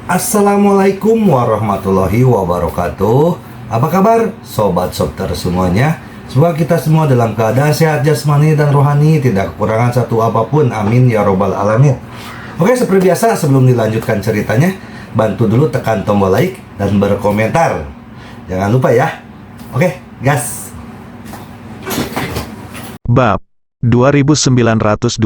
Assalamualaikum warahmatullahi wabarakatuh. Apa kabar sobat dokter semuanya? Semoga kita semua dalam keadaan sehat jasmani dan rohani, tidak kekurangan satu apapun, amin ya robbal alamin. Oke, seperti biasa sebelum dilanjutkan ceritanya, bantu dulu tekan tombol like dan berkomentar. Jangan lupa ya. Oke, gas. Bab 2929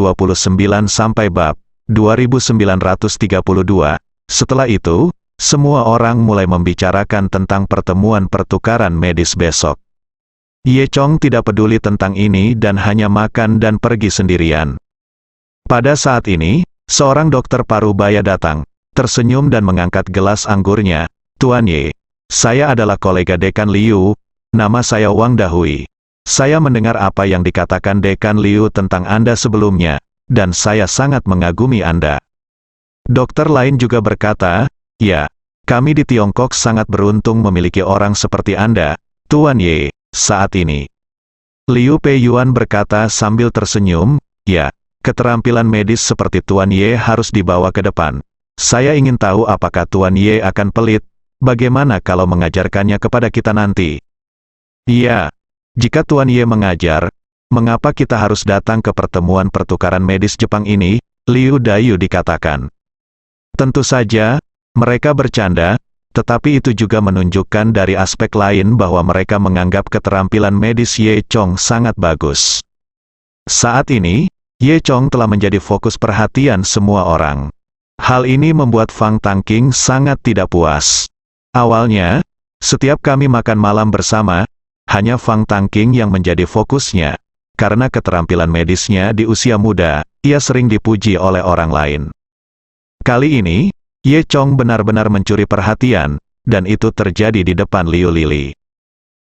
sampai bab 2932. Setelah itu, semua orang mulai membicarakan tentang pertemuan pertukaran medis besok. Ye Chong tidak peduli tentang ini dan hanya makan dan pergi sendirian. Pada saat ini, seorang dokter parubaya datang, tersenyum dan mengangkat gelas anggurnya. "Tuan Ye, saya adalah kolega Dekan Liu, nama saya Wang Dahui. Saya mendengar apa yang dikatakan Dekan Liu tentang Anda sebelumnya, dan saya sangat mengagumi Anda." Dokter lain juga berkata, "Ya, kami di Tiongkok sangat beruntung memiliki orang seperti Anda, Tuan Ye, saat ini." Liu Peiyuan berkata sambil tersenyum, "Ya, keterampilan medis seperti Tuan Ye harus dibawa ke depan. Saya ingin tahu apakah Tuan Ye akan pelit, bagaimana kalau mengajarkannya kepada kita nanti?" "Iya, jika Tuan Ye mengajar, mengapa kita harus datang ke pertemuan pertukaran medis Jepang ini?" Liu Dayu dikatakan. Tentu saja, mereka bercanda, tetapi itu juga menunjukkan dari aspek lain bahwa mereka menganggap keterampilan medis Ye Chong sangat bagus. Saat ini, Ye Chong telah menjadi fokus perhatian semua orang. Hal ini membuat Fang Tangking sangat tidak puas. Awalnya, setiap kami makan malam bersama, hanya Fang Tangking yang menjadi fokusnya. Karena keterampilan medisnya di usia muda, ia sering dipuji oleh orang lain. Kali ini, Ye Chong benar-benar mencuri perhatian, dan itu terjadi di depan Liu Lili.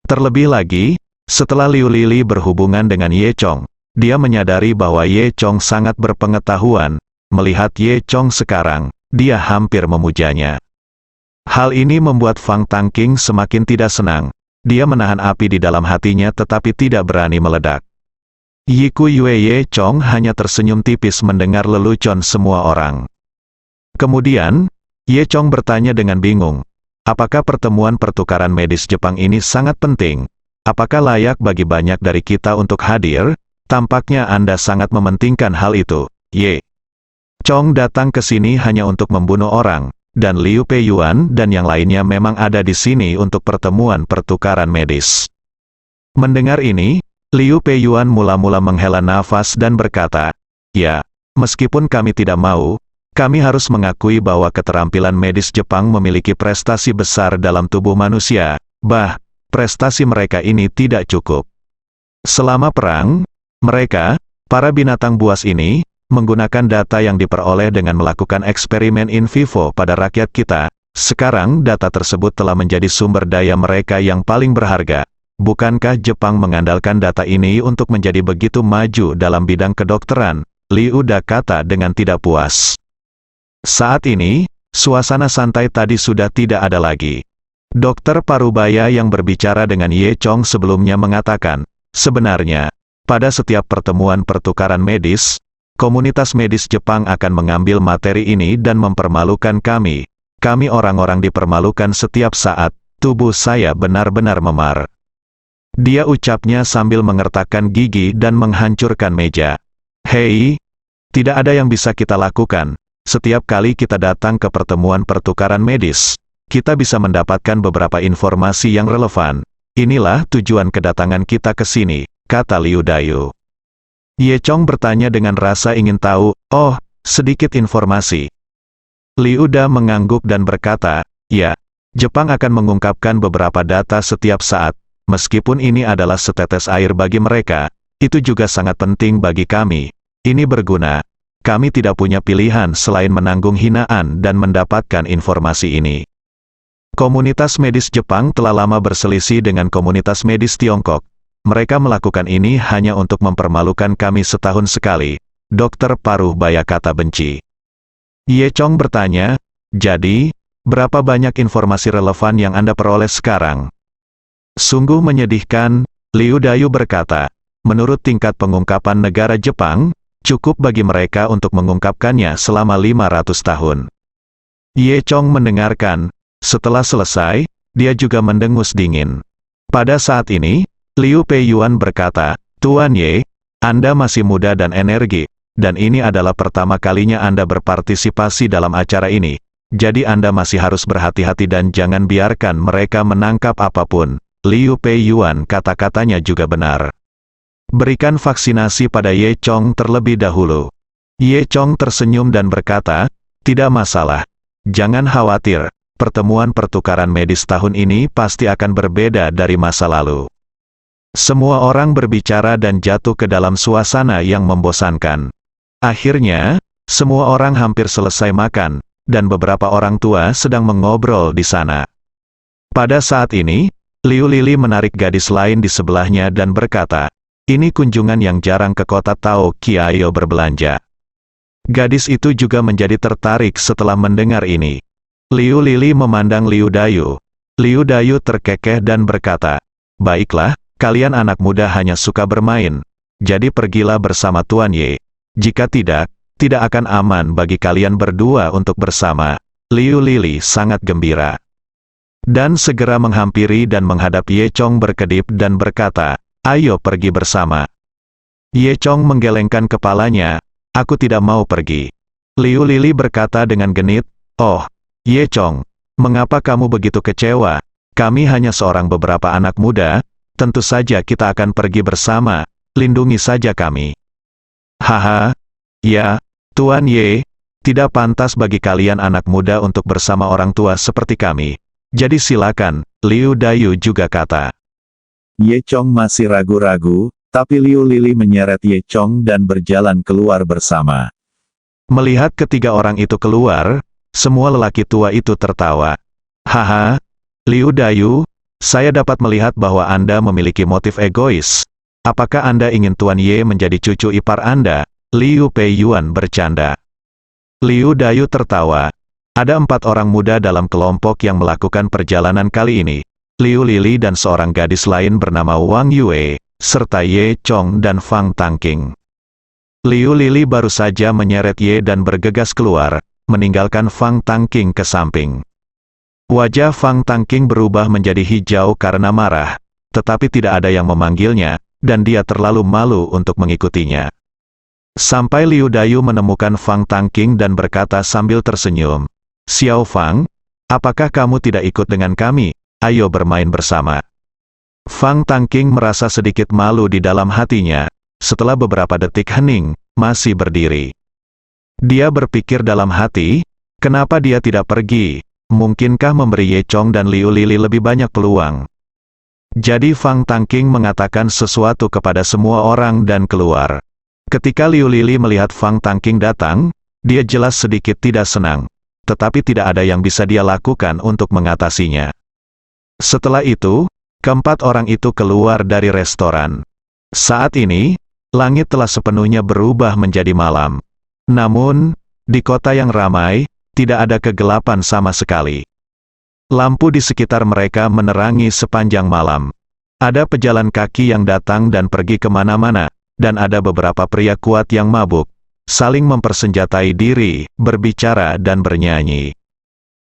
Terlebih lagi, setelah Liu Lili berhubungan dengan Ye Chong, dia menyadari bahwa Ye Chong sangat berpengetahuan. Melihat Ye Chong sekarang, dia hampir memujanya. Hal ini membuat Fang Tangking semakin tidak senang. Dia menahan api di dalam hatinya tetapi tidak berani meledak. Yiku Yue Ye Chong hanya tersenyum tipis mendengar lelucon semua orang. Kemudian, Ye Chong bertanya dengan bingung, "Apakah pertemuan pertukaran medis Jepang ini sangat penting? Apakah layak bagi banyak dari kita untuk hadir? Tampaknya Anda sangat mementingkan hal itu, Ye Chong datang ke sini hanya untuk membunuh orang, dan Liu Peiyuan dan yang lainnya memang ada di sini untuk pertemuan pertukaran medis." Mendengar ini, Liu Peiyuan mula-mula menghela nafas dan berkata, "Ya, meskipun kami tidak mau, kami harus mengakui bahwa keterampilan medis Jepang memiliki prestasi besar dalam tubuh manusia, prestasi mereka ini tidak cukup. Selama perang, mereka, para binatang buas ini, menggunakan data yang diperoleh dengan melakukan eksperimen in vivo pada rakyat kita. Sekarang data tersebut telah menjadi sumber daya mereka yang paling berharga. Bukankah Jepang mengandalkan data ini untuk menjadi begitu maju dalam bidang kedokteran?" Liu Da kata dengan tidak puas. Saat ini, suasana santai tadi sudah tidak ada lagi. Dokter parubaya yang berbicara dengan Ye Chong sebelumnya mengatakan, "Sebenarnya, pada setiap pertemuan pertukaran medis, komunitas medis Jepang akan mengambil materi ini dan mempermalukan kami. Kami orang-orang dipermalukan setiap saat, tubuh saya benar-benar memar." Dia ucapnya sambil mengertakkan gigi dan menghancurkan meja. "Hei, tidak ada yang bisa kita lakukan. Setiap kali kita datang ke pertemuan pertukaran medis, kita bisa mendapatkan beberapa informasi yang relevan. Inilah tujuan kedatangan kita ke sini," kata Liu Dayu. Ye Chong bertanya dengan rasa ingin tahu, "Oh, sedikit informasi." Liu Da mengangguk dan berkata, "Ya, Jepang akan mengungkapkan beberapa data setiap saat. Meskipun ini adalah setetes air bagi mereka, itu juga sangat penting bagi kami. Ini berguna. Kami tidak punya pilihan selain menanggung hinaan dan mendapatkan informasi ini." Komunitas medis Jepang telah lama berselisih dengan komunitas medis Tiongkok. Mereka melakukan ini hanya untuk mempermalukan kami setahun sekali. Dokter parubaya kata benci. Ye Chong bertanya, "Jadi, berapa banyak informasi relevan yang Anda peroleh sekarang?" Sungguh menyedihkan, Liu Dayu berkata, "Menurut tingkat pengungkapan negara Jepang, cukup bagi mereka untuk mengungkapkannya selama 500 tahun. Ye Chong mendengarkan. Setelah selesai, dia juga mendengus dingin. Pada saat ini, Liu Peiyuan berkata, "Tuan Ye, Anda masih muda dan energi, dan ini adalah pertama kalinya Anda berpartisipasi dalam acara ini. Jadi Anda masih harus berhati-hati dan jangan biarkan mereka menangkap apapun." Liu Peiyuan kata-katanya juga benar. Berikan vaksinasi pada Ye Chong terlebih dahulu. Ye Chong tersenyum dan berkata, "Tidak masalah. Jangan khawatir, pertemuan pertukaran medis tahun ini pasti akan berbeda dari masa lalu." Semua orang berbicara dan jatuh ke dalam suasana yang membosankan. Akhirnya, semua orang hampir selesai makan, dan beberapa orang tua sedang mengobrol di sana. Pada saat ini, Liu Lili menarik gadis lain di sebelahnya dan berkata, "Ini kunjungan yang jarang ke kota Tao Qiao berbelanja." Gadis itu juga menjadi tertarik setelah mendengar ini. Liu Lili memandang Liu Dayu. Liu Dayu terkekeh dan berkata, "Baiklah, kalian anak muda hanya suka bermain. Jadi pergilah bersama Tuan Ye. Jika tidak akan aman bagi kalian berdua untuk bersama." Liu Lili sangat gembira. Dan segera menghampiri dan menghadap Ye Chong berkedip dan berkata, "Ayo pergi bersama." Ye Chong menggelengkan kepalanya, "Aku tidak mau pergi." Liu Lili berkata dengan genit, "Oh, Ye Chong, mengapa kamu begitu kecewa? Kami hanya seorang beberapa anak muda, tentu saja kita akan pergi bersama, lindungi saja kami." "Haha, ya, Tuan Ye, tidak pantas bagi kalian anak muda untuk bersama orang tua seperti kami. Jadi silakan," Liu Dayu juga kata. Ye Chong masih ragu-ragu, tapi Liu Lili menyeret Ye Chong dan berjalan keluar bersama. Melihat ketiga orang itu keluar, semua lelaki tua itu tertawa. "Haha, Liu Dayu, saya dapat melihat bahwa Anda memiliki motif egois. Apakah Anda ingin Tuan Ye menjadi cucu ipar Anda?" Liu Peiyuan bercanda. Liu Dayu tertawa. Ada 4 orang muda dalam kelompok yang melakukan perjalanan kali ini. Liu Lili dan seorang gadis lain bernama Wang Yue, serta Ye Chong dan Fang Tangking. Liu Lili baru saja menyeret Ye dan bergegas keluar, meninggalkan Fang Tangking ke samping. Wajah Fang Tangking berubah menjadi hijau karena marah, tetapi tidak ada yang memanggilnya, dan dia terlalu malu untuk mengikutinya. Sampai Liu Dayu menemukan Fang Tangking dan berkata sambil tersenyum, "Xiao Fang, apakah kamu tidak ikut dengan kami? Ayo bermain bersama." Fang Tangking merasa sedikit malu di dalam hatinya. Setelah beberapa detik hening, masih berdiri. Dia berpikir dalam hati, kenapa dia tidak pergi? Mungkinkah memberi Ye Chong dan Liu Lili lebih banyak peluang? Jadi Fang Tangking mengatakan sesuatu kepada semua orang dan keluar. Ketika Liu Lili melihat Fang Tangking datang, dia jelas sedikit tidak senang. Tetapi tidak ada yang bisa dia lakukan untuk mengatasinya. Setelah itu, keempat orang itu keluar dari restoran. Saat ini, langit telah sepenuhnya berubah menjadi malam. Namun, di kota yang ramai, tidak ada kegelapan sama sekali. Lampu di sekitar mereka menerangi sepanjang malam. Ada pejalan kaki yang datang dan pergi kemana-mana, dan ada beberapa pria kuat yang mabuk, saling mempersenjatai diri, berbicara dan bernyanyi.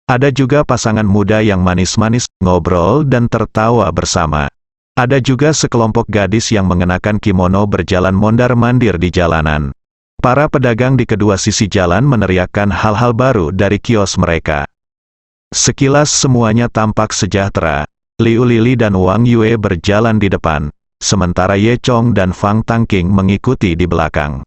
Ada juga pasangan muda yang manis-manis, ngobrol dan tertawa bersama. Ada juga sekelompok gadis yang mengenakan kimono berjalan mondar-mandir di jalanan. Para pedagang di kedua sisi jalan meneriakkan hal-hal baru dari kios mereka. Sekilas semuanya tampak sejahtera. Liu Lili dan Wang Yue berjalan di depan, sementara Ye Chong dan Fang Tangking mengikuti di belakang.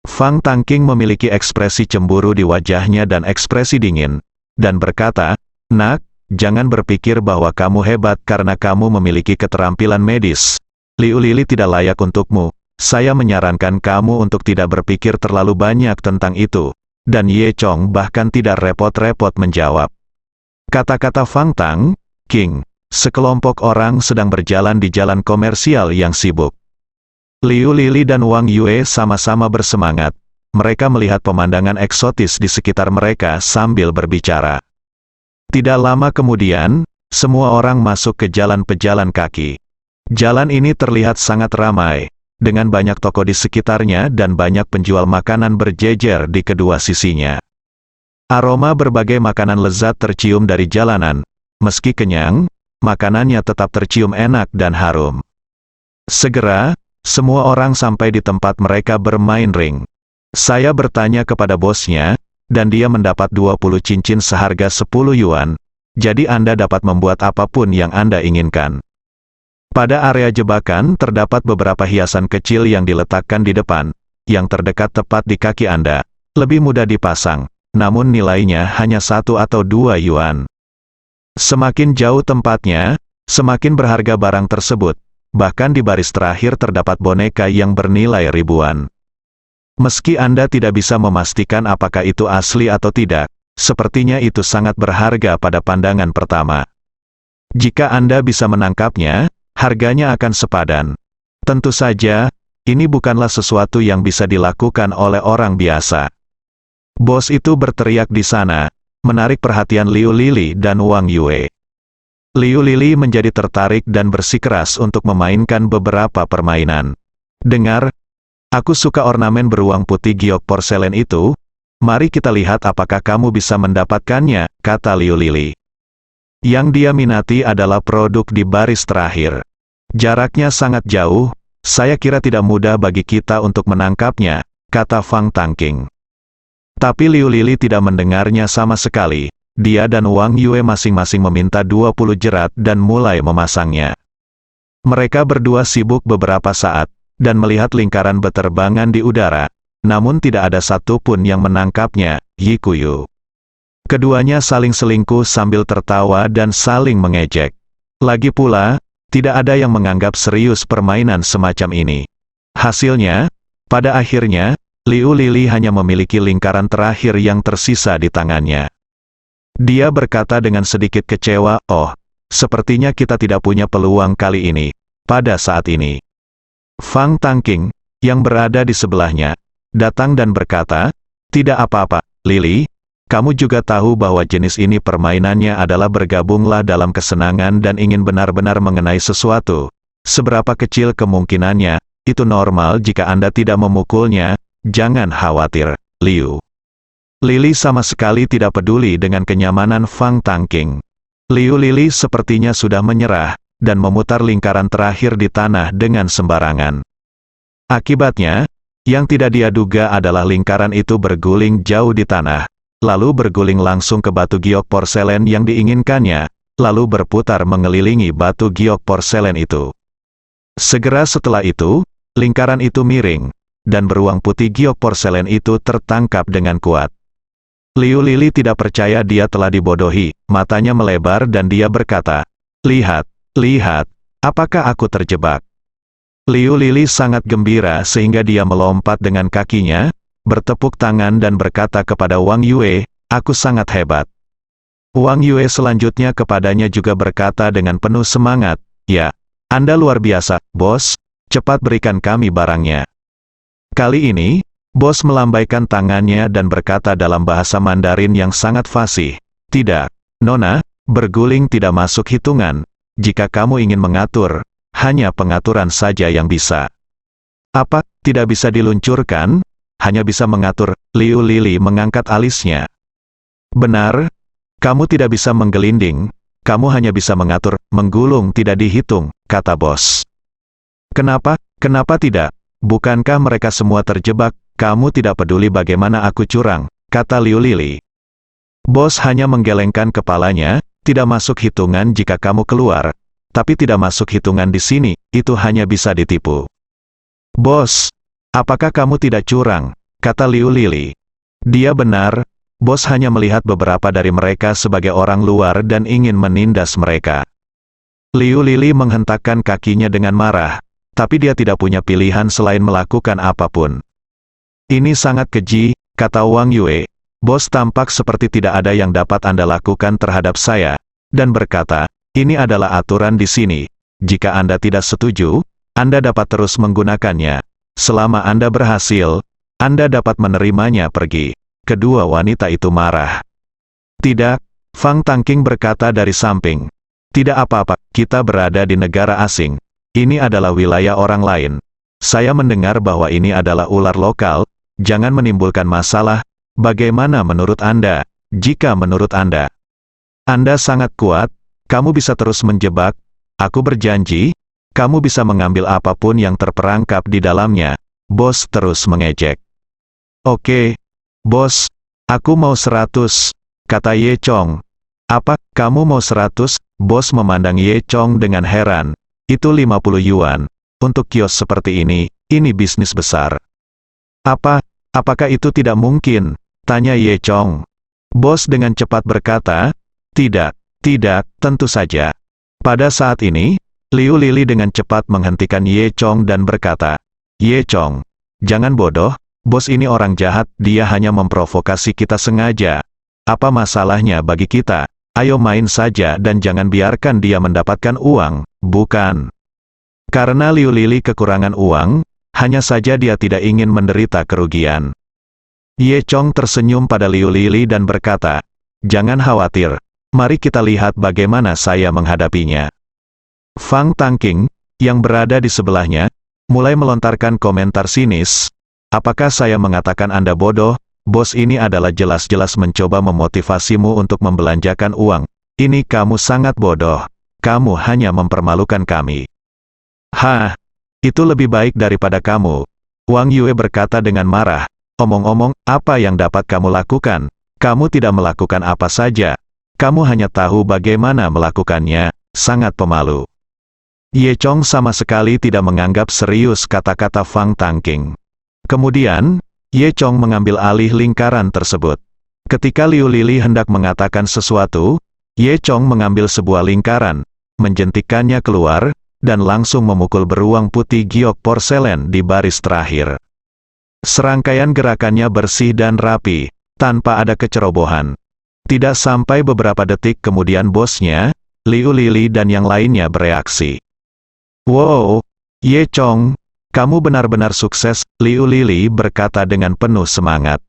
Fang Tangking memiliki ekspresi cemburu di wajahnya dan ekspresi dingin, dan berkata, "Nak, jangan berpikir bahwa kamu hebat karena kamu memiliki keterampilan medis. Liu Lili tidak layak untukmu. Saya menyarankan kamu untuk tidak berpikir terlalu banyak tentang itu." Dan Ye Chong bahkan tidak repot-repot menjawab. Kata-kata Fang Tangking, sekelompok orang sedang berjalan di jalan komersial yang sibuk. Liu Lili dan Wang Yue sama-sama bersemangat. Mereka melihat pemandangan eksotis di sekitar mereka sambil berbicara. Tidak lama kemudian, semua orang masuk ke jalan pejalan kaki. Jalan ini terlihat sangat ramai, dengan banyak toko di sekitarnya dan banyak penjual makanan berjejer di kedua sisinya. Aroma berbagai makanan lezat tercium dari jalanan. Meski kenyang, makanannya tetap tercium enak dan harum. Segera, semua orang sampai di tempat mereka bermain ring. Saya bertanya kepada bosnya, dan dia mendapat 20 cincin seharga 10 yuan, jadi Anda dapat membuat apapun yang Anda inginkan. Pada area jebakan terdapat beberapa hiasan kecil yang diletakkan di depan, yang terdekat tepat di kaki Anda. Lebih mudah dipasang, namun nilainya hanya 1 atau 2 yuan. Semakin jauh tempatnya, semakin berharga barang tersebut. Bahkan di baris terakhir terdapat boneka yang bernilai ribuan. Meski Anda tidak bisa memastikan apakah itu asli atau tidak, sepertinya itu sangat berharga pada pandangan pertama. Jika Anda bisa menangkapnya, harganya akan sepadan. Tentu saja, ini bukanlah sesuatu yang bisa dilakukan oleh orang biasa. Bos itu berteriak di sana, menarik perhatian Liu Lili dan Wang Yue. Liu Lili menjadi tertarik dan bersikeras untuk memainkan beberapa permainan. Dengar, aku suka ornamen beruang putih giok porselen itu. Mari kita lihat apakah kamu bisa mendapatkannya, kata Liu Lili. Yang dia minati adalah produk di baris terakhir. Jaraknya sangat jauh, saya kira tidak mudah bagi kita untuk menangkapnya, kata Fang Tangking. Tapi Liu Lili tidak mendengarnya sama sekali. Dia dan Wang Yue masing-masing meminta 20 jerat dan mulai memasangnya. Mereka berdua sibuk beberapa saat, dan melihat lingkaran beterbangan di udara, namun tidak ada satupun yang menangkapnya, Yikuyu. Keduanya saling selingkuh sambil tertawa dan saling mengejek. Lagi pula, tidak ada yang menganggap serius permainan semacam ini. Hasilnya, pada akhirnya, Liu Lili hanya memiliki lingkaran terakhir yang tersisa di tangannya. Dia berkata dengan sedikit kecewa, "Oh, sepertinya kita tidak punya peluang kali ini, pada saat ini." Fang Tangking, yang berada di sebelahnya, datang dan berkata, "Tidak apa-apa, Lili, kamu juga tahu bahwa jenis ini permainannya adalah bergabunglah dalam kesenangan dan ingin benar-benar mengenai sesuatu. Seberapa kecil kemungkinannya, itu normal jika Anda tidak memukulnya, jangan khawatir, Liu." Lili sama sekali tidak peduli dengan kenyamanan Fang Tangking. Liu Lili sepertinya sudah menyerah, dan memutar lingkaran terakhir di tanah dengan sembarangan. Akibatnya, yang tidak dia duga adalah lingkaran itu berguling jauh di tanah, lalu berguling langsung ke batu giok porselen yang diinginkannya, lalu berputar mengelilingi batu giok porselen itu. Segera setelah itu, lingkaran itu miring, dan beruang putih giok porselen itu tertangkap dengan kuat. Liu Lili tidak percaya dia telah dibodohi, matanya melebar dan dia berkata, "Lihat, lihat, apakah aku terjebak?" Liu Lili sangat gembira sehingga dia melompat dengan kakinya, bertepuk tangan dan berkata kepada Wang Yue, "Aku sangat hebat." Wang Yue selanjutnya kepadanya juga berkata dengan penuh semangat, "Ya, Anda luar biasa, bos, cepat berikan kami barangnya." Kali ini, bos melambaikan tangannya dan berkata dalam bahasa Mandarin yang sangat fasih, "Tidak, Nona, berguling tidak masuk hitungan. Jika kamu ingin mengatur, hanya pengaturan saja yang bisa." "Apa, tidak bisa diluncurkan? Hanya bisa mengatur?" Liu Lili mengangkat alisnya. "Benar, kamu tidak bisa menggelinding, kamu hanya bisa mengatur, menggulung tidak dihitung," kata bos. "Kenapa, kenapa tidak? Bukankah mereka semua terjebak? Kamu tidak peduli bagaimana aku curang," kata Liu Lili. Bos hanya menggelengkan kepalanya, "Tidak masuk hitungan jika kamu keluar, tapi tidak masuk hitungan di sini, itu hanya bisa ditipu." "Bos, apakah kamu tidak curang?" kata Liu Lili. Dia benar, bos hanya melihat beberapa dari mereka sebagai orang luar dan ingin menindas mereka. Liu Lili menghentakkan kakinya dengan marah, tapi dia tidak punya pilihan selain melakukan apapun. "Ini sangat keji," kata Wang Yue. "Bos tampak seperti tidak ada yang dapat Anda lakukan terhadap saya," dan berkata, "Ini adalah aturan di sini. Jika Anda tidak setuju, Anda dapat terus menggunakannya. Selama Anda berhasil, Anda dapat menerimanya pergi." Kedua wanita itu marah. "Tidak," Fang Tangking berkata dari samping. "Tidak apa-apa, kita berada di negara asing. Ini adalah wilayah orang lain. Saya mendengar bahwa ini adalah ular lokal. Jangan menimbulkan masalah. Bagaimana menurut Anda?" jika menurut Anda sangat kuat, kamu bisa terus menjebak, aku berjanji, kamu bisa mengambil apapun yang terperangkap di dalamnya. Bos terus mengejek. Oke, bos, aku mau 100, kata Ye Chong. Apa, kamu mau 100? Bos memandang Ye Chong dengan heran. Itu 50 yuan. Untuk kios seperti ini bisnis besar. Apakah itu tidak mungkin? Tanya Ye Chong. Bos dengan cepat berkata, tidak, tentu saja. Pada saat ini, Liu Lili dengan cepat menghentikan Ye Chong dan berkata, Ye Chong, jangan bodoh, bos ini orang jahat, dia hanya memprovokasi kita sengaja. Apa masalahnya bagi kita? Ayo main saja dan jangan biarkan dia mendapatkan uang, bukan? Karena Liu Lili kekurangan uang, hanya saja dia tidak ingin menderita kerugian. Ye Chong tersenyum pada Liu Lili dan berkata, jangan khawatir, mari kita lihat bagaimana saya menghadapinya. Fang Tangking, yang berada di sebelahnya, mulai melontarkan komentar sinis. Apakah saya mengatakan Anda bodoh? Bos ini adalah jelas-jelas mencoba memotivasimu untuk membelanjakan uang. Ini kamu sangat bodoh. Kamu hanya mempermalukan kami. Hah, itu lebih baik daripada kamu. Wang Yue berkata dengan marah. Omong-omong, apa yang dapat kamu lakukan? Kamu tidak melakukan apa saja. Kamu hanya tahu bagaimana melakukannya. Sangat pemalu. Ye Chong sama sekali tidak menganggap serius kata-kata Fang Tangking. Kemudian, Ye Chong mengambil alih lingkaran tersebut. Ketika Liu Lili hendak mengatakan sesuatu, Ye Chong mengambil sebuah lingkaran, menjentikkannya keluar, dan langsung memukul beruang putih giok porselen di baris terakhir. Serangkaian gerakannya bersih dan rapi, tanpa ada kecerobohan. Tidak sampai beberapa detik kemudian bosnya, Liu Lili dan yang lainnya bereaksi. Wow, Ye Chong, kamu benar-benar sukses, Liu Lili berkata dengan penuh semangat.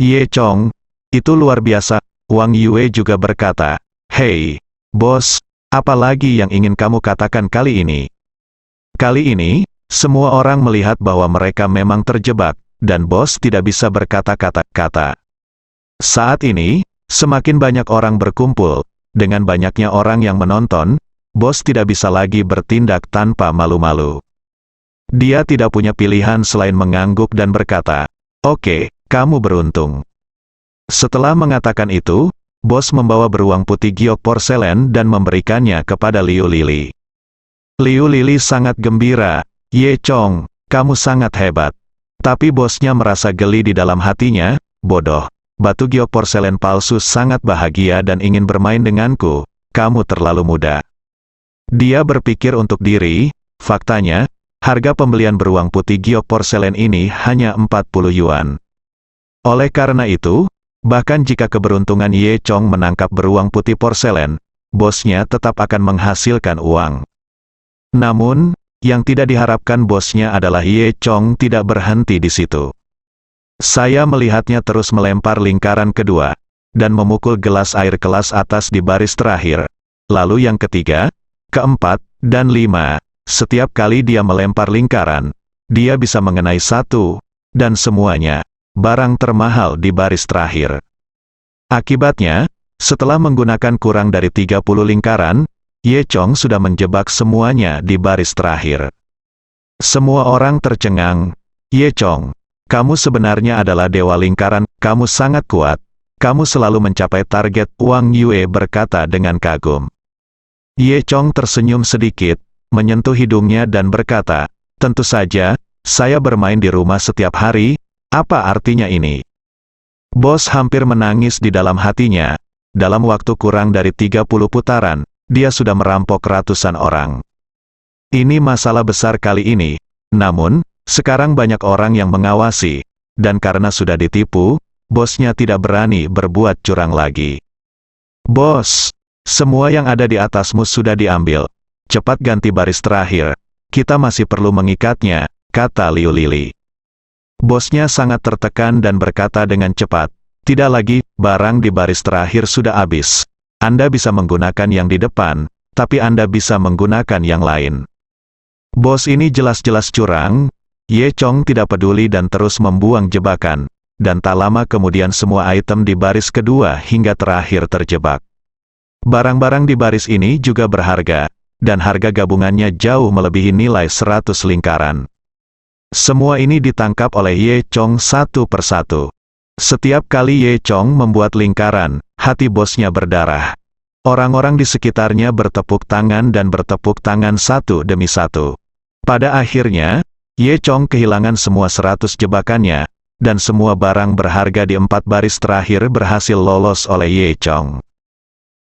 Ye Chong, itu luar biasa, Wang Yue juga berkata, hei, bos, apa lagi yang ingin kamu katakan kali ini? Kali ini, semua orang melihat bahwa mereka memang terjebak, dan bos tidak bisa berkata-kata. Saat ini, semakin banyak orang berkumpul, dengan banyaknya orang yang menonton, bos tidak bisa lagi bertindak tanpa malu-malu. Dia tidak punya pilihan selain mengangguk dan berkata, oke, kamu beruntung. Setelah mengatakan itu, bos membawa beruang putih giok porselen dan memberikannya kepada Liu Lili. Liu Lili sangat gembira, Ye Chong, kamu sangat hebat. Tapi bosnya merasa geli di dalam hatinya, bodoh, batu giok porselen palsu sangat bahagia dan ingin bermain denganku, kamu terlalu muda. Dia berpikir untuk diri, faktanya, harga pembelian beruang putih giok porselen ini hanya 40 yuan. Oleh karena itu, bahkan jika keberuntungan Ye Chong menangkap beruang putih porselen, bosnya tetap akan menghasilkan uang. Namun, yang tidak diharapkan bosnya adalah Ye Chong tidak berhenti di situ. Saya melihatnya terus melempar lingkaran kedua, dan memukul gelas air kelas atas di baris terakhir. Lalu yang ketiga, keempat, dan 5, setiap kali dia melempar lingkaran, dia bisa mengenai satu, dan semuanya, barang termahal di baris terakhir. Akibatnya, setelah menggunakan kurang dari 30 lingkaran, Ye Chong sudah menjebak semuanya di baris terakhir. Semua orang tercengang, Ye Chong, kamu sebenarnya adalah dewa lingkaran, kamu sangat kuat, kamu selalu mencapai target, Wang Yue berkata dengan kagum. Ye Chong tersenyum sedikit, menyentuh hidungnya dan berkata, tentu saja, saya bermain di rumah setiap hari, apa artinya ini? Bos hampir menangis di dalam hatinya, dalam waktu kurang dari 30 putaran, dia sudah merampok ratusan orang. Ini masalah besar kali ini, namun, sekarang banyak orang yang mengawasi, dan karena sudah ditipu, bosnya tidak berani berbuat curang lagi. Bos, semua yang ada di atasmu sudah diambil. Cepat ganti baris terakhir. Kita masih perlu mengikatnya, kata Liu Lili. Bosnya sangat tertekan dan berkata dengan cepat, tidak lagi, barang di baris terakhir sudah habis. Anda bisa menggunakan yang di depan, tapi Anda bisa menggunakan yang lain. Bos ini jelas-jelas curang. Ye Chong tidak peduli dan terus membuang jebakan. dan tak lama kemudian semua item di baris kedua hingga terakhir terjebak. Barang-barang di baris ini juga berharga, dan harga gabungannya jauh melebihi nilai 100 lingkaran. Semua ini ditangkap oleh Ye Chong satu persatu. Setiap kali Ye Chong membuat lingkaran, hati bosnya berdarah. Orang-orang di sekitarnya bertepuk tangan dan bertepuk tangan satu demi satu. Pada akhirnya, Ye Chong kehilangan semua 100 jebakannya, dan semua barang berharga di 4 baris terakhir berhasil lolos oleh Ye Chong.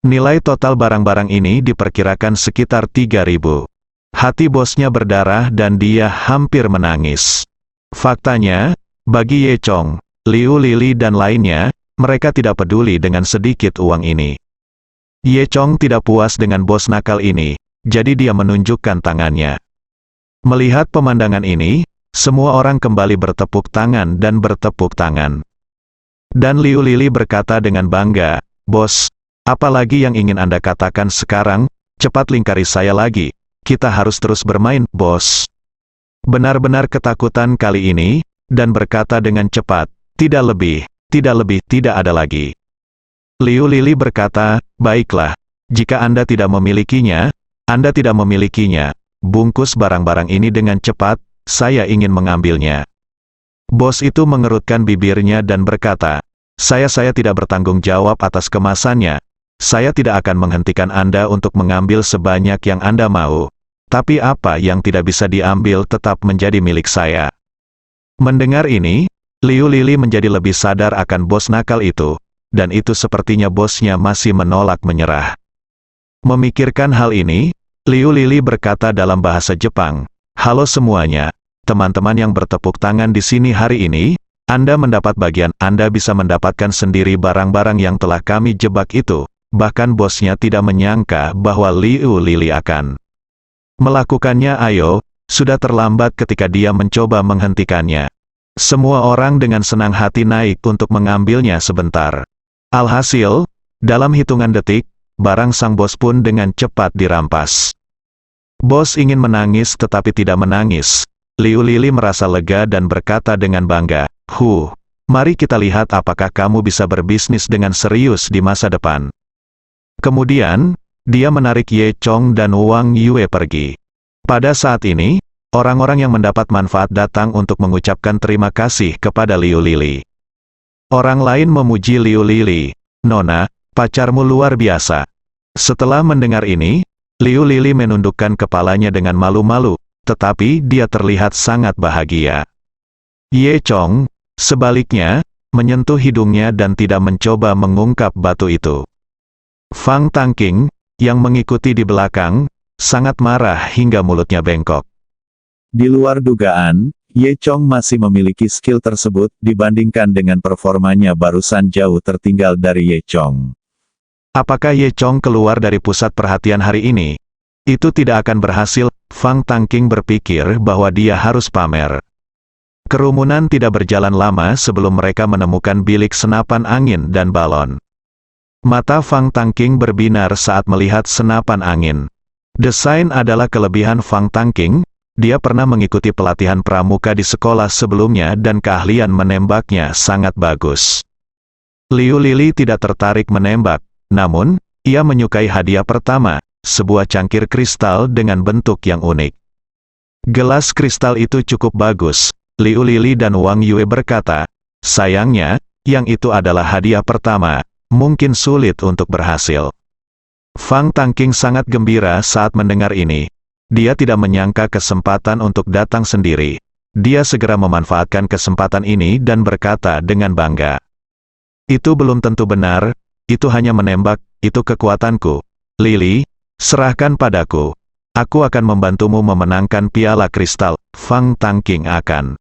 Nilai total barang-barang ini diperkirakan sekitar 3.000. Hati bosnya berdarah dan dia hampir menangis. Faktanya, bagi Ye Chong, Liu Lili dan lainnya, mereka tidak peduli dengan sedikit uang ini. Ye Chong tidak puas dengan bos nakal ini, jadi dia menunjukkan tangannya. Melihat pemandangan ini, semua orang kembali bertepuk tangan dan bertepuk tangan. Dan Liu Lili berkata dengan bangga, "Bos, apalagi yang ingin Anda katakan sekarang? Cepat lingkari saya lagi. Kita harus terus bermain, bos." Benar-benar ketakutan kali ini, dan berkata dengan cepat, "Tidak lebih, tidak ada lagi." Liu Lili berkata, "Baiklah, jika Anda tidak memilikinya, Anda tidak memilikinya. Bungkus barang-barang ini dengan cepat, saya ingin mengambilnya." Bos itu mengerutkan bibirnya dan berkata, Saya tidak bertanggung jawab atas kemasannya. Saya tidak akan menghentikan Anda untuk mengambil sebanyak yang Anda mau. Tapi apa yang tidak bisa diambil tetap menjadi milik saya." Mendengar ini, Liu Lili menjadi lebih sadar akan bos nakal itu, dan itu sepertinya bosnya masih menolak menyerah. Memikirkan hal ini, Liu Lili berkata dalam bahasa Jepang, "Halo semuanya, teman-teman yang bertepuk tangan di sini hari ini, Anda mendapat bagian, Anda bisa mendapatkan sendiri barang-barang yang telah kami jebak itu." Bahkan bosnya tidak menyangka bahwa Liu Lili akan melakukannya. Ayo, sudah terlambat ketika dia mencoba menghentikannya. Semua orang dengan senang hati naik untuk mengambilnya sebentar. Alhasil, dalam hitungan detik, barang sang bos pun dengan cepat dirampas. Bos ingin menangis tetapi tidak menangis. Liu Lili merasa lega dan berkata dengan bangga, Mari kita lihat apakah kamu bisa berbisnis dengan serius di masa depan." Kemudian, dia menarik Ye Chong dan Wang Yue pergi. Pada saat ini, orang-orang yang mendapat manfaat datang untuk mengucapkan terima kasih kepada Liu Lili. Orang lain memuji Liu Lili, "Nona, pacarmu luar biasa." Setelah mendengar ini, Liu Lili menundukkan kepalanya dengan malu-malu, tetapi dia terlihat sangat bahagia. Ye Chong, sebaliknya, menyentuh hidungnya dan tidak mencoba mengungkap batu itu. Fang Tangking, yang mengikuti di belakang, sangat marah hingga mulutnya bengkok. Di luar dugaan, Ye Chong masih memiliki skill tersebut dibandingkan dengan performanya barusan jauh tertinggal dari Ye Chong. Apakah Ye Chong keluar dari pusat perhatian hari ini? Itu tidak akan berhasil. Fang Tangking berpikir bahwa dia harus pamer. Kerumunan tidak berjalan lama sebelum mereka menemukan bilik senapan angin dan balon. Mata Fang Tangking berbinar saat melihat senapan angin. Desain adalah kelebihan Fang Tangking. Dia pernah mengikuti pelatihan pramuka di sekolah sebelumnya dan keahlian menembaknya sangat bagus. Liu Lili tidak tertarik menembak, namun, ia menyukai hadiah pertama, sebuah cangkir kristal dengan bentuk yang unik. Gelas kristal itu cukup bagus. Liu Lili dan Wang Yue berkata, "Sayangnya, yang itu adalah hadiah pertama, mungkin sulit untuk berhasil." Fang Tangking sangat gembira saat mendengar ini. Dia tidak menyangka kesempatan untuk datang sendiri. Dia segera memanfaatkan kesempatan ini dan berkata dengan bangga, "Itu belum tentu benar, itu hanya menembak, itu kekuatanku. Lili, serahkan padaku. Aku akan membantumu memenangkan piala kristal." Fang Tangking akan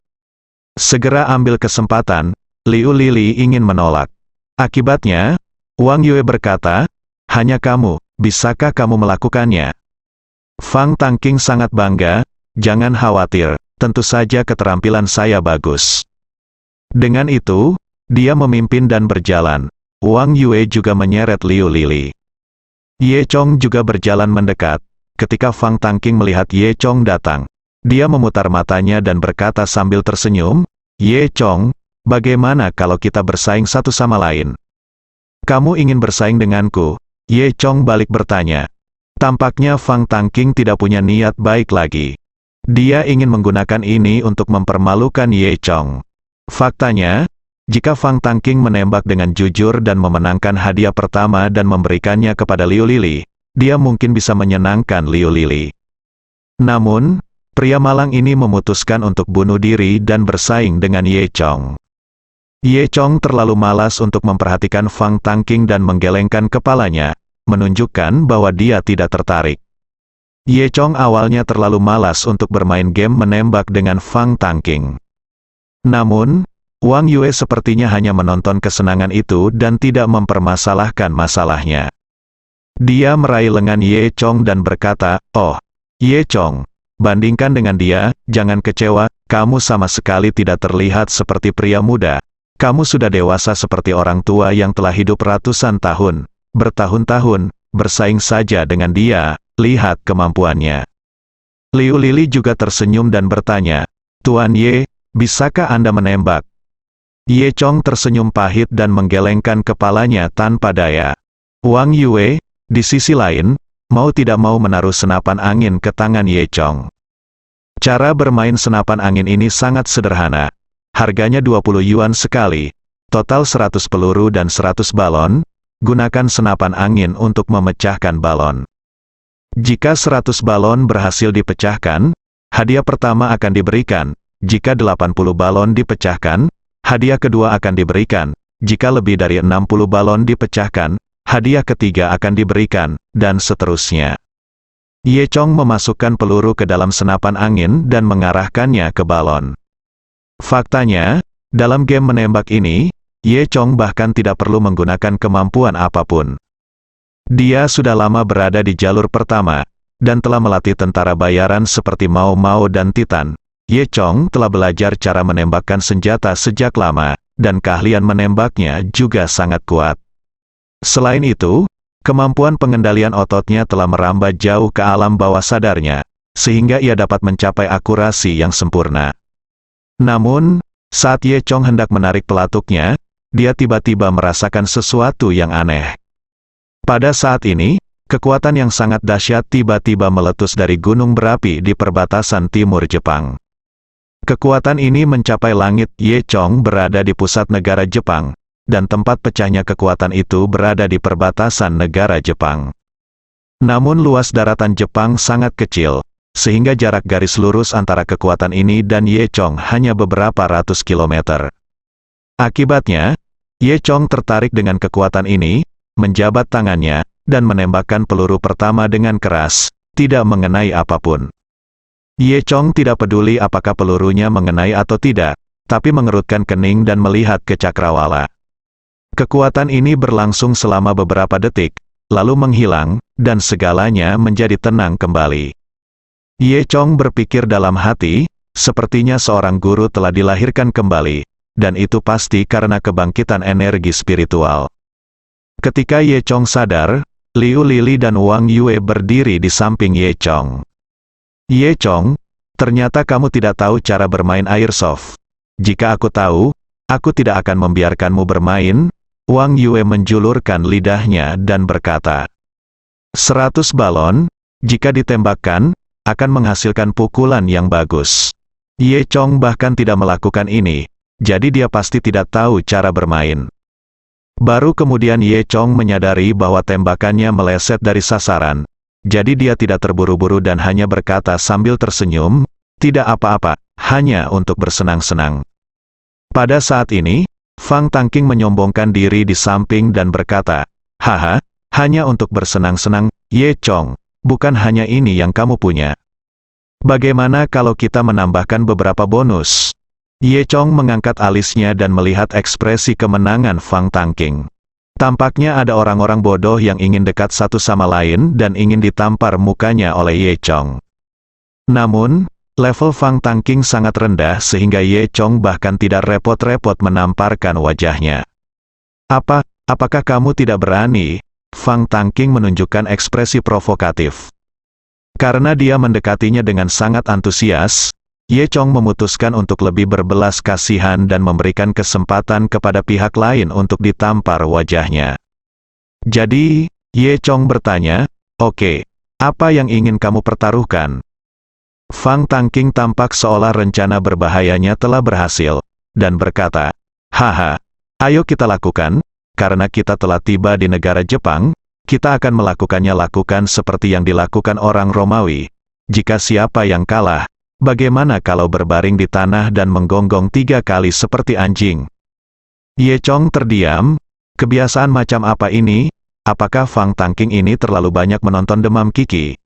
segera ambil kesempatan. Liu Lili ingin menolak. Akibatnya, Wang Yue berkata, "Hanya kamu, bisakah kamu melakukannya?" Fang Tangking sangat bangga, "Jangan khawatir, tentu saja keterampilan saya bagus." Dengan itu, dia memimpin dan berjalan. Wang Yue juga menyeret Liu Lili. Ye Chong juga berjalan mendekat. Ketika Fang Tangking melihat Ye Chong datang, dia memutar matanya dan berkata sambil tersenyum, "Ye Chong, bagaimana kalau kita bersaing satu sama lain? Kamu ingin bersaing denganku? Ye Chong balik bertanya. Tampaknya Fang Tangking tidak punya niat baik lagi. Dia ingin menggunakan ini untuk mempermalukan Ye Chong. Faktanya, jika Fang Tangking menembak dengan jujur dan memenangkan hadiah pertama dan memberikannya kepada Liu Lili, dia mungkin bisa menyenangkan Liu Lili. Namun, pria malang ini memutuskan untuk bunuh diri dan bersaing dengan Ye Chong. Ye Chong terlalu malas untuk memperhatikan Fang Tangking dan menggelengkan kepalanya, menunjukkan bahwa dia tidak tertarik. Ye Chong awalnya terlalu malas untuk bermain game menembak dengan Fang Tangking. Namun, Wang Yue sepertinya hanya menonton kesenangan itu dan tidak mempermasalahkan masalahnya. Dia meraih lengan Ye Chong dan berkata, "Oh, Ye Chong, bandingkan dengan dia, jangan kecewa, kamu sama sekali tidak terlihat seperti pria muda. Kamu sudah dewasa seperti orang tua yang telah hidup ratusan tahun, bertahun-tahun, bersaing saja dengan dia, lihat kemampuannya." Liu Lili juga tersenyum dan bertanya, "Tuan Ye, bisakah Anda menembak?" Ye Chong tersenyum pahit dan menggelengkan kepalanya tanpa daya. Wang Yue, di sisi lain, mau tidak mau menaruh senapan angin ke tangan Ye Chong. Cara bermain senapan angin ini sangat sederhana. Harganya 20 yuan sekali, total 100 peluru dan 100 balon. Gunakan senapan angin untuk memecahkan balon. Jika 100 balon berhasil dipecahkan, hadiah pertama akan diberikan. Jika 80 balon dipecahkan, hadiah kedua akan diberikan. Jika lebih dari 60 balon dipecahkan, hadiah ketiga akan diberikan, dan seterusnya. Ye Chong memasukkan peluru ke dalam senapan angin dan mengarahkannya ke balon. Faktanya, dalam game menembak ini, Ye Chong bahkan tidak perlu menggunakan kemampuan apapun. Dia sudah lama berada di jalur pertama, dan telah melatih tentara bayaran seperti Mao Mao dan Titan. Ye Chong telah belajar cara menembakkan senjata sejak lama, dan keahlian menembaknya juga sangat kuat. Selain itu, kemampuan pengendalian ototnya telah merambah jauh ke alam bawah sadarnya, sehingga ia dapat mencapai akurasi yang sempurna. Namun, saat Ye Chong hendak menarik pelatuknya, dia tiba-tiba merasakan sesuatu yang aneh. Pada saat ini, kekuatan yang sangat dahsyat tiba-tiba meletus dari gunung berapi di perbatasan timur Jepang. Kekuatan ini mencapai langit. Ye Chong berada di pusat negara Jepang, dan tempat pecahnya kekuatan itu berada di perbatasan negara Jepang. Namun luas daratan Jepang sangat kecil, sehingga jarak garis lurus antara kekuatan ini dan Ye Chong hanya beberapa ratus kilometer. Akibatnya, Ye Chong tertarik dengan kekuatan ini, menjabat tangannya, dan menembakkan peluru pertama dengan keras, tidak mengenai apapun. Ye Chong tidak peduli apakah pelurunya mengenai atau tidak, tapi mengerutkan kening dan melihat ke cakrawala. Kekuatan ini berlangsung selama beberapa detik, lalu menghilang, dan segalanya menjadi tenang kembali. Ye Chong berpikir dalam hati, sepertinya seorang guru telah dilahirkan kembali, dan itu pasti karena kebangkitan energi spiritual. Ketika Ye Chong sadar, Liu Lili dan Wang Yue berdiri di samping Ye Chong. "Ye Chong, ternyata kamu tidak tahu cara bermain airsoft. Jika aku tahu, aku tidak akan membiarkanmu bermain." Wang Yue menjulurkan lidahnya dan berkata, 100 balon, jika ditembakkan, akan menghasilkan pukulan yang bagus. Ye Chong bahkan tidak melakukan ini, jadi dia pasti tidak tahu cara bermain. Baru kemudian Ye Chong menyadari bahwa tembakannya meleset dari sasaran, jadi dia tidak terburu-buru dan hanya berkata sambil tersenyum, "Tidak apa-apa, hanya untuk bersenang-senang." Pada saat ini, Fang Tangking menyombongkan diri di samping dan berkata, "Haha, hanya untuk bersenang-senang, Ye Chong, bukan hanya ini yang kamu punya. Bagaimana kalau kita menambahkan beberapa bonus?" Ye Chong mengangkat alisnya dan melihat ekspresi kemenangan Fang Tangking. Tampaknya ada orang-orang bodoh yang ingin dekat satu sama lain dan ingin ditampar mukanya oleh Ye Chong. Namun, level Fang Tangking sangat rendah sehingga Ye Chong bahkan tidak repot-repot menamparkan wajahnya. Apakah kamu tidak berani?" Fang Tangking menunjukkan ekspresi provokatif. Karena dia mendekatinya dengan sangat antusias, Ye Chong memutuskan untuk lebih berbelas kasihan dan memberikan kesempatan kepada pihak lain untuk ditampar wajahnya. Jadi, Ye Chong bertanya, "Oke, apa yang ingin kamu pertaruhkan?" Fang Tangking tampak seolah rencana berbahayanya telah berhasil, dan berkata, "Haha, ayo kita lakukan, karena kita telah tiba di negara Jepang, kita akan melakukannya seperti yang dilakukan orang Romawi. Jika siapa yang kalah, bagaimana kalau berbaring di tanah dan menggonggong 3 kali seperti anjing?" Ye Chong terdiam, kebiasaan macam apa ini? Apakah Fang Tangking ini terlalu banyak menonton Demam Kiki?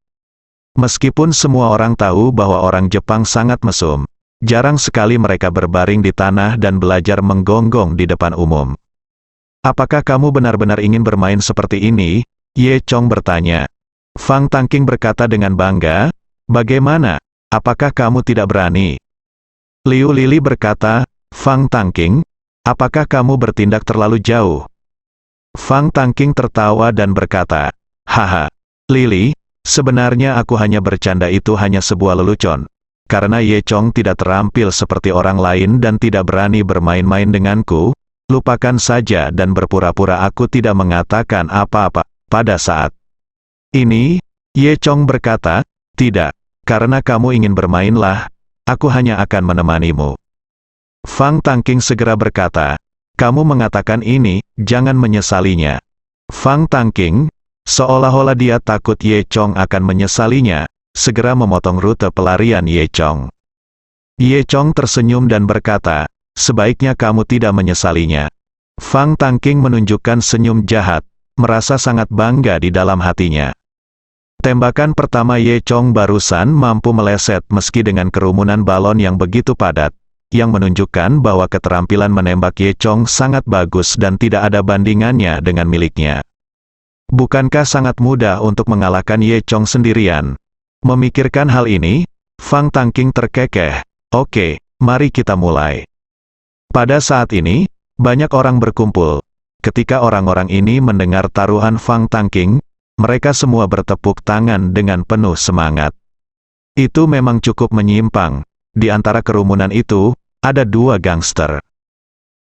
Meskipun semua orang tahu bahwa orang Jepang sangat mesum, jarang sekali mereka berbaring di tanah dan belajar menggonggong di depan umum. "Apakah kamu benar-benar ingin bermain seperti ini?" Ye Chong bertanya. Fang Tangking berkata dengan bangga, "Bagaimana? Apakah kamu tidak berani?" Liu Lili berkata, "Fang Tangking, apakah kamu bertindak terlalu jauh?" Fang Tangking tertawa dan berkata, "Haha, Lili, sebenarnya aku hanya bercanda, itu hanya sebuah lelucon. Karena Ye Chong tidak terampil seperti orang lain dan tidak berani bermain-main denganku, lupakan saja dan berpura-pura aku tidak mengatakan apa-apa pada saat ini." Ye Chong berkata, "Tidak, karena kamu ingin bermainlah, aku hanya akan menemanimu." Fang Tangking segera berkata, "Kamu mengatakan ini, jangan menyesalinya." Fang Tangking, seolah-olah dia takut Ye Chong akan menyesalinya, segera memotong rute pelarian Ye Chong. Ye Chong tersenyum dan berkata, "Sebaiknya kamu tidak menyesalinya." Fang Tangking menunjukkan senyum jahat, merasa sangat bangga di dalam hatinya. Tembakan pertama Ye Chong barusan mampu meleset meski dengan kerumunan balon yang begitu padat, yang menunjukkan bahwa keterampilan menembak Ye Chong sangat bagus dan tidak ada bandingannya dengan miliknya. Bukankah sangat mudah untuk mengalahkan Ye Chong sendirian? Memikirkan hal ini, Fang Tangking terkekeh. "Oke, mari kita mulai." Pada saat ini, banyak orang berkumpul. Ketika orang-orang ini mendengar taruhan Fang Tangking, mereka semua bertepuk tangan dengan penuh semangat. Itu memang cukup menyimpang. Di antara kerumunan itu, ada 2 gangster.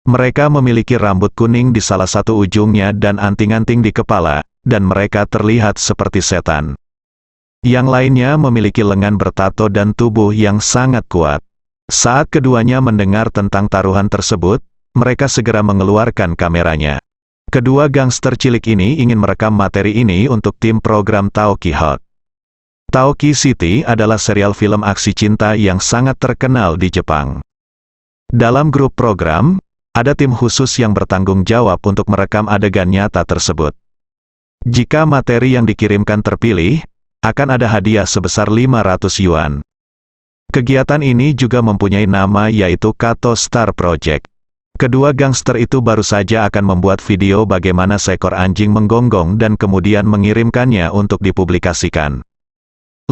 Mereka memiliki rambut kuning di salah satu ujungnya dan anting-anting di kepala, dan mereka terlihat seperti setan. Yang lainnya memiliki lengan bertato dan tubuh yang sangat kuat. Saat keduanya mendengar tentang taruhan tersebut, mereka segera mengeluarkan kameranya. Kedua gangster cilik ini ingin merekam materi ini untuk tim program Taoki Hot. Taoki City adalah serial film aksi cinta yang sangat terkenal di Jepang. Dalam grup program, ada tim khusus yang bertanggung jawab untuk merekam adegan nyata tersebut. Jika materi yang dikirimkan terpilih, akan ada hadiah sebesar 500 yuan. Kegiatan ini juga mempunyai nama, yaitu Kato Star Project. Kedua gangster itu baru saja akan membuat video bagaimana seekor anjing menggonggong dan kemudian mengirimkannya untuk dipublikasikan.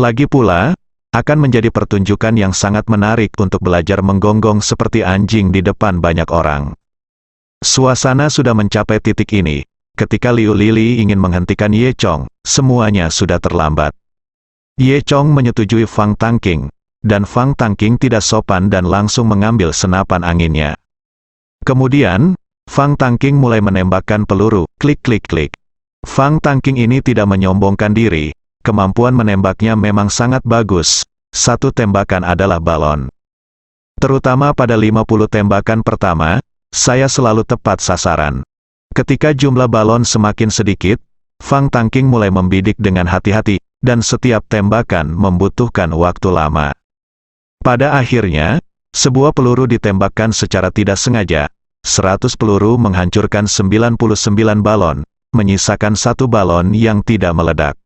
Lagi pula, akan menjadi pertunjukan yang sangat menarik untuk belajar menggonggong seperti anjing di depan banyak orang. Suasana sudah mencapai titik ini. Ketika Liu Lili ingin menghentikan Ye Chong, semuanya sudah terlambat. Ye Chong menyetujui Fang Tangking, dan Fang Tangking tidak sopan dan langsung mengambil senapan anginnya. Kemudian, Fang Tangking mulai menembakkan peluru, klik-klik-klik. Fang Tangking ini tidak menyombongkan diri. Kemampuan menembaknya memang sangat bagus. Satu tembakan adalah balon. Terutama pada 50 tembakan pertama, saya selalu tepat sasaran. Ketika jumlah balon semakin sedikit, Fang Tangking mulai membidik dengan hati-hati, dan setiap tembakan membutuhkan waktu lama. Pada akhirnya, sebuah peluru ditembakkan secara tidak sengaja. 100 peluru menghancurkan 99 balon, menyisakan 1 balon yang tidak meledak.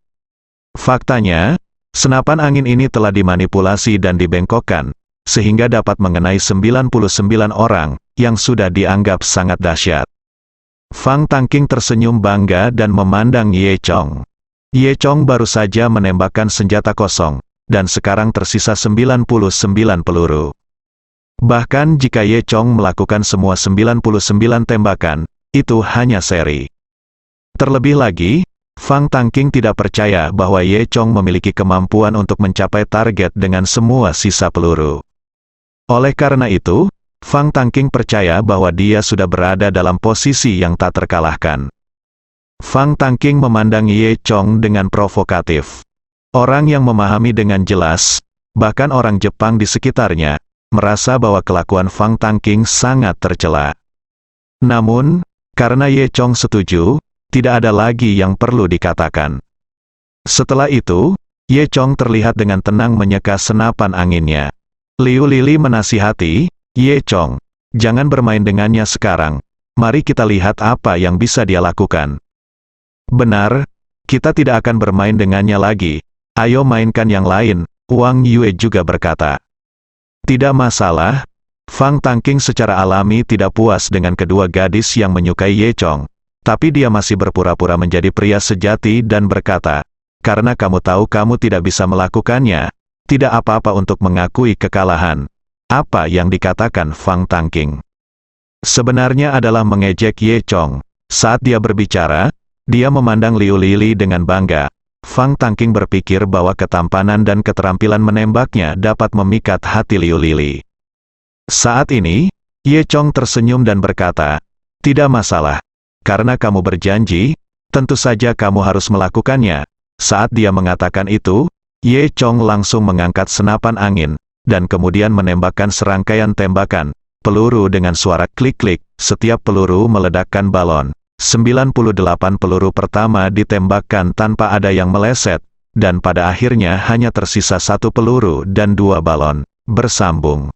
Faktanya, senapan angin ini telah dimanipulasi dan dibengkokkan, sehingga dapat mengenai 99 orang, yang sudah dianggap sangat dahsyat. Fang Tangking tersenyum bangga dan memandang Ye Chong. Ye Chong baru saja menembakkan senjata kosong, dan sekarang tersisa 99 peluru. Bahkan jika Ye Chong melakukan semua 99 tembakan, itu hanya seri. Terlebih lagi, Fang Tangking tidak percaya bahwa Ye Chong memiliki kemampuan untuk mencapai target dengan semua sisa peluru. Oleh karena itu, Fang Tangking percaya bahwa dia sudah berada dalam posisi yang tak terkalahkan. Fang Tangking memandang Ye Chong dengan provokatif. Orang yang memahami dengan jelas, bahkan orang Jepang di sekitarnya, merasa bahwa kelakuan Fang Tangking sangat tercela. Namun, karena Ye Chong setuju, tidak ada lagi yang perlu dikatakan. Setelah itu, Ye Chong terlihat dengan tenang menyeka senapan anginnya. Liu Lili menasihati, "Ye Chong, jangan bermain dengannya sekarang. Mari kita lihat apa yang bisa dia lakukan." "Benar, kita tidak akan bermain dengannya lagi. Ayo mainkan yang lain," Wang Yue juga berkata. Tidak masalah. Fang Tangking secara alami tidak puas dengan kedua gadis yang menyukai Ye Chong. Tapi dia masih berpura-pura menjadi pria sejati dan berkata, "Karena kamu tahu kamu tidak bisa melakukannya, tidak apa-apa untuk mengakui kekalahan." Apa yang dikatakan Fang Tangking sebenarnya adalah mengejek Ye Chong. Saat dia berbicara, dia memandang Liu Lili dengan bangga. Fang Tangking berpikir bahwa ketampanan dan keterampilan menembaknya dapat memikat hati Liu Lili. Saat ini, Ye Chong tersenyum dan berkata, "Tidak masalah. Karena kamu berjanji, tentu saja kamu harus melakukannya." Saat dia mengatakan itu, Ye Chong langsung mengangkat senapan angin, dan kemudian menembakkan serangkaian tembakan peluru dengan suara klik-klik. Setiap peluru meledakkan balon. 98 peluru pertama ditembakkan tanpa ada yang meleset, dan pada akhirnya hanya tersisa 1 peluru dan 2 balon bersambung.